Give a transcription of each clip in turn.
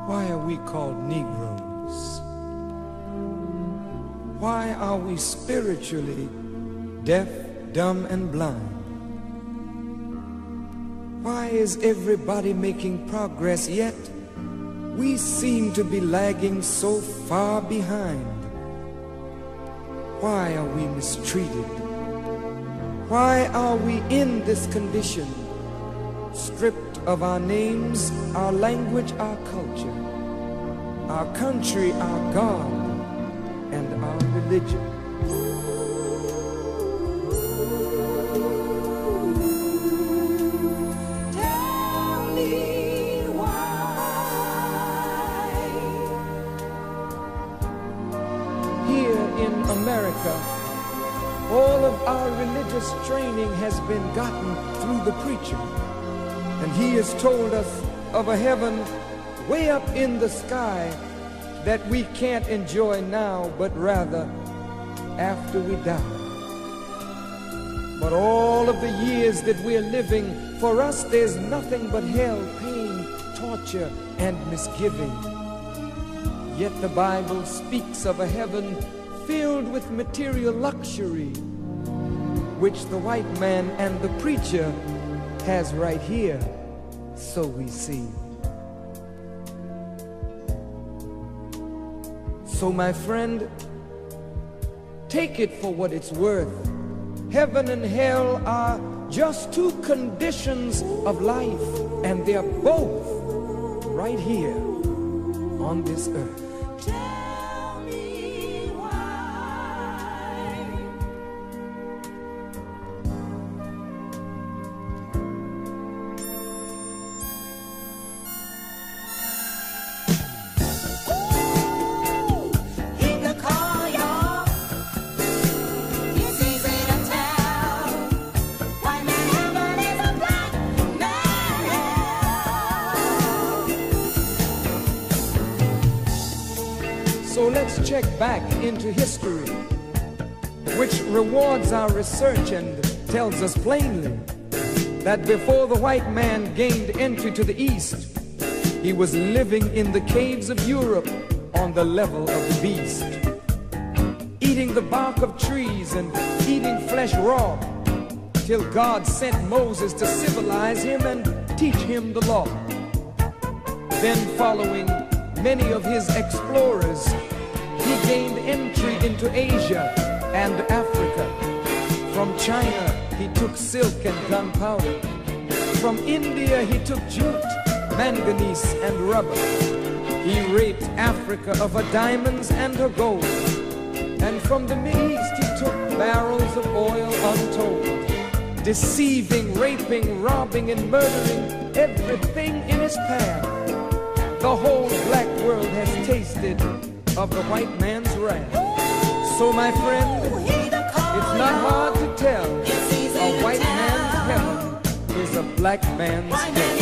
Why are we called Negroes? Why are we spiritually deaf, dumb, and blind? Why is everybody making progress, yet we seem to be lagging so far behind? Why are we mistreated? Why are we in this condition, stripped of our names, our language, our culture, our country, our God, and our religion? Tell me why. Here in America, all of our religious training has been gotten through the preacher. And he has told us of a heaven way up in the sky that we can't enjoy now, but rather after we die. But all of the years that we're living, for us there's nothing but hell, pain, torture, and misgiving. Yet the Bible speaks of a heaven filled with material luxury, which the white man and the preacher has right here, so we see. So my friend, take it for what it's worth. Heaven and hell are just two conditions of life, and they're both right here on this earth. Tell me why. So let's check back into history, which rewards our research and tells us plainly that before the white man gained entry to the East, he was living in the caves of Europe on the level of the beast, eating the bark of trees and eating flesh raw, till God sent Moses to civilize him and teach him the law. Then, following many of his explorers, he gained entry into Asia and Africa. From China, he took silk and gunpowder. From India, he took jute, manganese, and rubber. He raped Africa of her diamonds and her gold. And from the Mideast, he took barrels of oil untold, deceiving, raping, robbing, and murdering everything in his path. The whole black world has tasted of the white man's wrath. So my friend, it's not hard to tell, a white man's heaven is a black man's hell.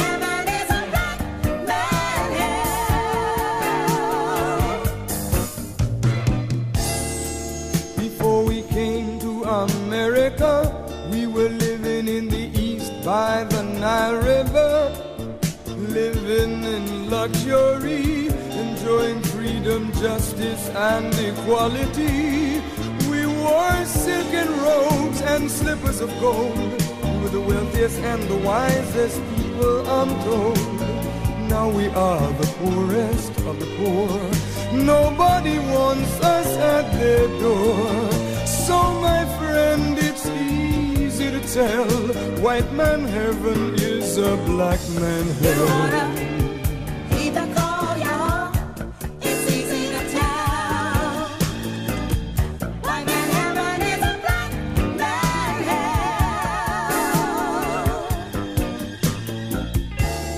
Before we came to America, we were living in the East by the Nile River, living in luxury, enjoying freedom freedom, justice, and equality. We wore silken robes and slippers of gold. We were the wealthiest and the wisest people, I'm told. Now we are the poorest of the poor. Nobody wants us at their door. So my friend, it's easy to tell, white man heaven is a black man hell.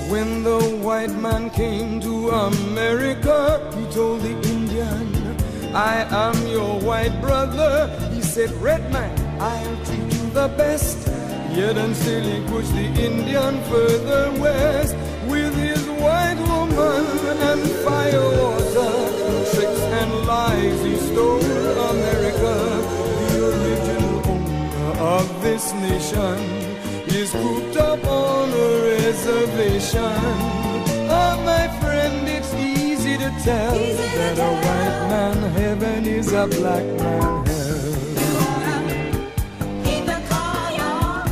When the white man came to America, he told the Indian, I am your white brother. He said, red man, I'll treat you the best. Yet and still he pushed the Indian further west with his white woman and fire water. Tricks and lies he stole America. The original owner of this nation is cooped up on a reservation. Oh, my friend, it's easy to tell that a white man heaven is a black man hell. Keep the call on.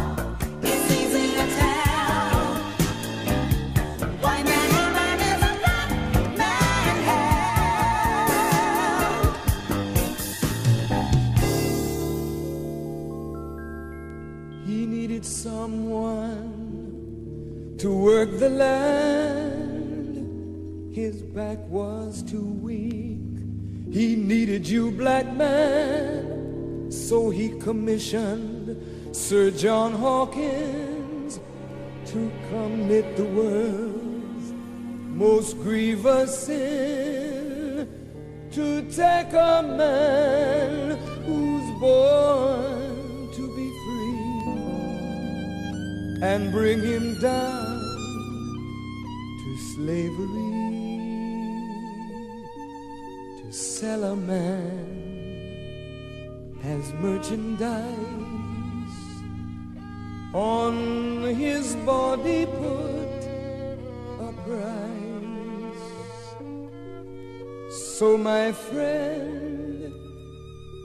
It's easy to tell. White man heaven is a black man hell. He needed someone to work the land. His back was too weak. He needed you, black man. So he commissioned Sir John Hawkins to commit the world's most grievous sin, to take a man who's born to be free and bring him down to slavery, to sell a man as merchandise, on his body put a price. So my friend,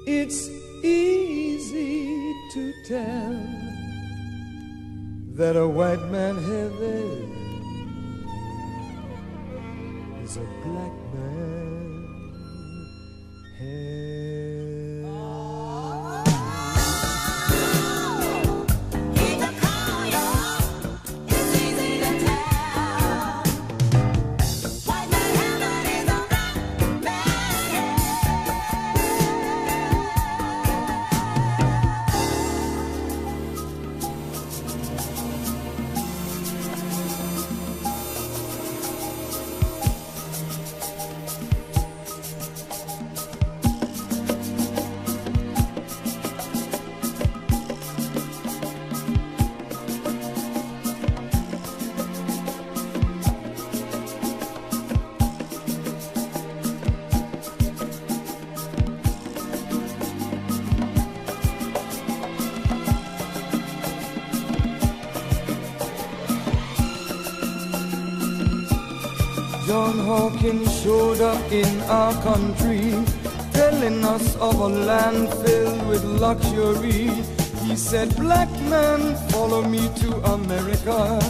it's easy to tell that a white man heaven is a black man hell. John Hawkins showed up in our country, telling us of a land filled with luxury. He said, black man, follow me to America.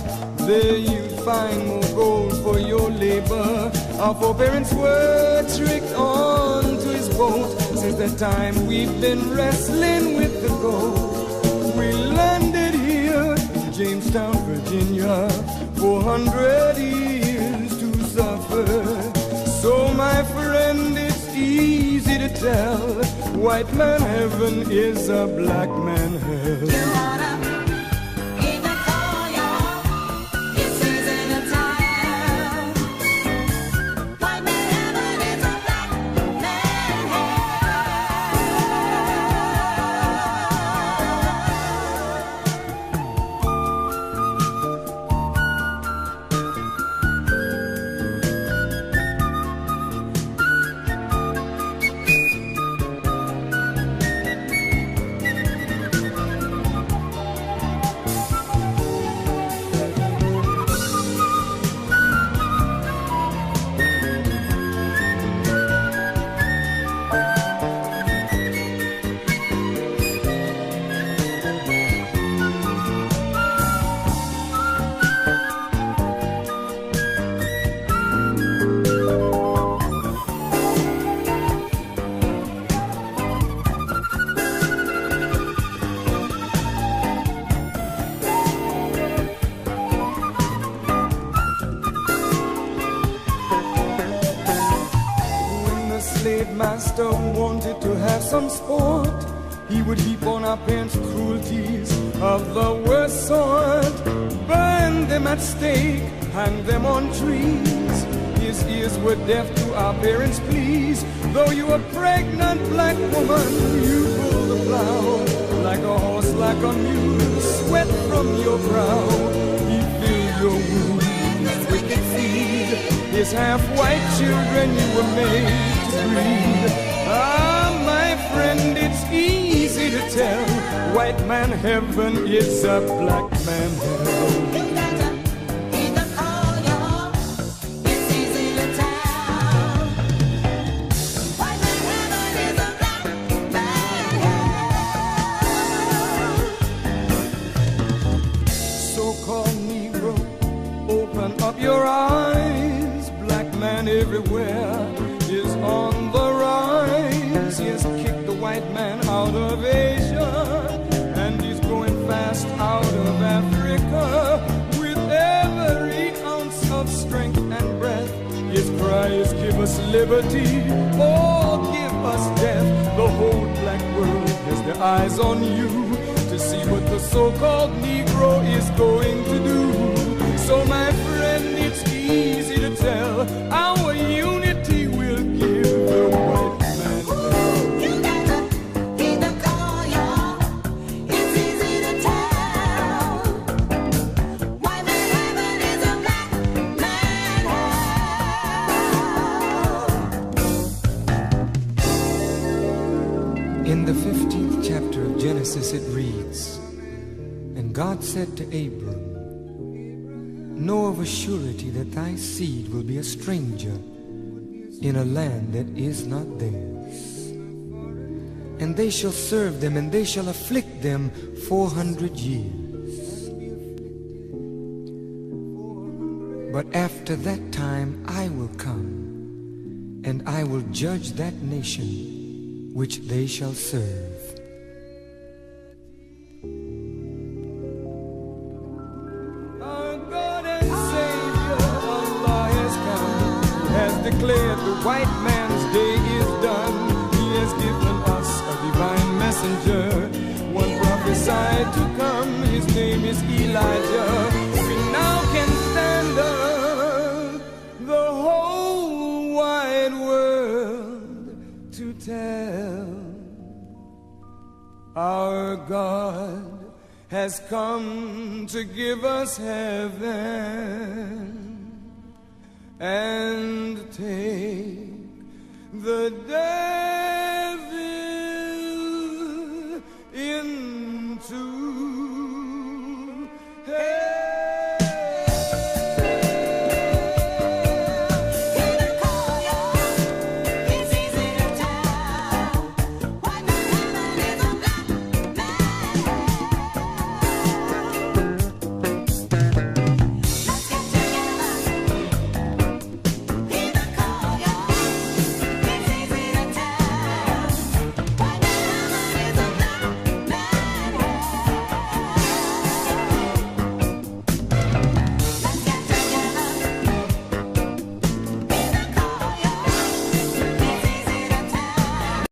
There you'll find more gold for your labor. Our foreparents were tricked on to his boat. Since that time we've been wrestling with the gold. We landed here in Jamestown, Virginia, 400 years to suffer. So my friend, it's easy to tell, white man heaven is a black man hell. slave master wanted to have some sport, he would heap on our parents cruelties of the worst sort. Burn them at stake, hang them on trees. His ears were deaf to our parents' pleas. Though you a pregnant black woman, you pull the plow like a horse, like a mule. Sweat from your brow, he filled your wounds. Wicked feed his half-white children you were made to breed. Ah, my friend, it's easy to tell. White man heaven is a black man hell. Your eyes, black man everywhere is on the rise. He has kicked the white man out of Asia, and he's going fast out of Africa. With every ounce of strength and breath, his cry is give us liberty or give us death. The whole black world has their eyes on you to see what the so-called Negro is going to do. So my friend, it's easy to tell, our unity will give the white man hell. You got to heed the call, y'all. It's easy to tell. White man heaven is a black man hell. In the 15th chapter of Genesis it reads, "And God said to Abram, know of a surety that thy seed will be a stranger in a land that is not theirs. And they shall serve them, and they shall afflict them 400 years. But after that time I will come, and I will judge that nation which they shall serve." Declared the white man's day is done. He has given us a divine messenger, one prophesied to come. His name is Elijah. We now can stand up the whole wide world to tell our God has come to give us heaven and take the day.